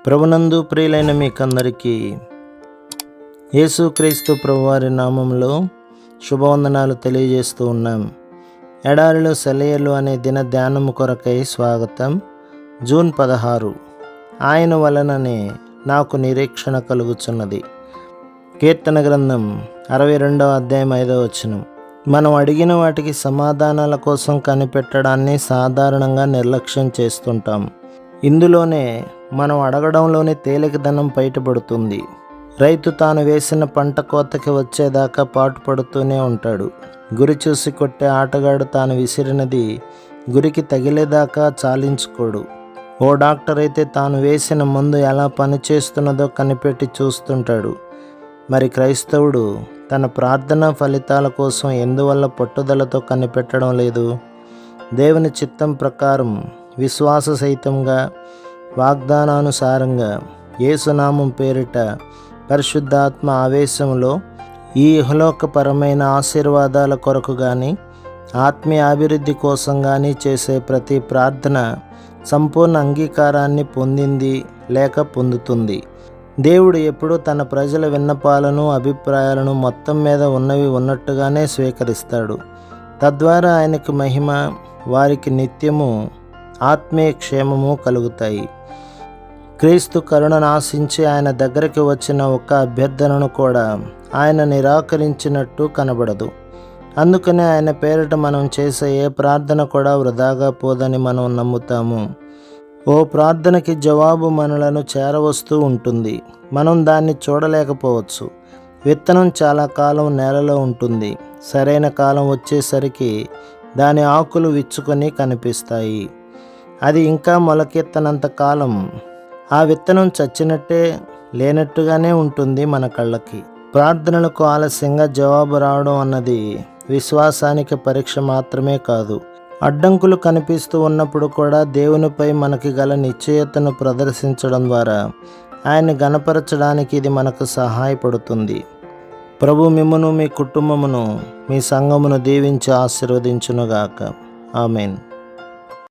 ప్రభునందు ప్రియులైన మీకందరికీ యేసుక్రీస్తు ప్రభువారి నామంలో శుభవందనాలు తెలియజేస్తూ ఉన్నాం. ఎడారిలో సెలయేర్లు అనే దిన ధ్యానము కొరకై స్వాగతం. జూన్ 16. ఆయన వలననే నాకు నిరీక్షణ కలుగుచున్నది. కీర్తన గ్రంథం 62వ అధ్యాయం 5వ వచనం. మనం అడిగిన వాటికి సమాధానాల కోసం కనిపెట్టడాన్ని సాధారణంగా నిర్లక్ష్యం చేస్తుంటాం. ఇందులోనే మనం అడగడంలోని తేలికదనం బయటపడుతుంది. రైతు తాను వేసిన పంట కోతకి వచ్చేదాకా పాటుపడుతూనే ఉంటాడు. గురి చూసి కొట్టే ఆటగాడు తాను విసిరినది గురికి తగిలేదాకా చాలించుకోడు. ఓ డాక్టర్ అయితే తాను వేసిన మందు ఎలా పనిచేస్తున్నదో కనిపెట్టి చూస్తుంటాడు. మరి క్రైస్తవుడు తన ప్రార్థనా ఫలితాల కోసం ఎందువల్ల పట్టుదలతో కనిపెట్టడం లేదు? దేవుని చిత్తం ప్రకారం విశ్వాస సహితంగా వాగ్దానానుసారంగా యేసునామం పేరిట పరిశుద్ధాత్మ ఆవేశంలో ఈ ఇహలోకపరమైన ఆశీర్వాదాల కొరకు కానీ ఆత్మీయ అభివృద్ధి కోసం కానీ చేసే ప్రతి ప్రార్థన సంపూర్ణ అంగీకారాన్ని పొందింది లేక పొందుతుంది. దేవుడు ఎప్పుడూ తన ప్రజల విన్నపాలను అభిప్రాయాలను మొత్తం మీద ఉన్నవి ఉన్నట్టుగానే స్వీకరిస్తాడు. తద్వారా ఆయనకు మహిమ, వారికి నిత్యము ఆత్మీయ క్షేమము కలుగుతాయి. క్రీస్తు కరుణను ఆశించి ఆయన దగ్గరికి వచ్చిన ఒక్క అభ్యర్థనను కూడా ఆయన నిరాకరించినట్టు కనబడదు. అందుకనే ఆయన పేరిట మనం చేసే ఏ ప్రార్థన కూడా వృధాగా పోదని మనం నమ్ముతాము. ఓ ప్రార్థనకి జవాబు మనలను చేరవస్తూ ఉంటుంది. మనం దాన్ని చూడలేకపోవచ్చు. విత్తనం చాలా కాలం నేలలో ఉంటుంది. సరైన కాలం వచ్చేసరికి దాని ఆకులు విచ్చుకొని కనిపిస్తాయి. అది ఇంకా మొలకెత్తనంత కాలం ఆ విత్తనం చచ్చినట్టే లేనట్టుగానే ఉంటుంది మన కళ్ళకి. ప్రార్థనలకు ఆలస్యంగా జవాబు రావడం అన్నది విశ్వాసానికి పరీక్ష మాత్రమే కాదు. అడ్డంకులు కనిపిస్తూ ఉన్నప్పుడు కూడా దేవునిపై మనకి గల నిశ్చయతను ప్రదర్శించడం ద్వారా ఆయన్ని గణపరచడానికి ఇది మనకు సహాయపడుతుంది. ప్రభు మిమ్మును, మీ కుటుంబమును, మీ సంఘమును దీవించి ఆశీర్వదించునుగాక. ఆమేన్.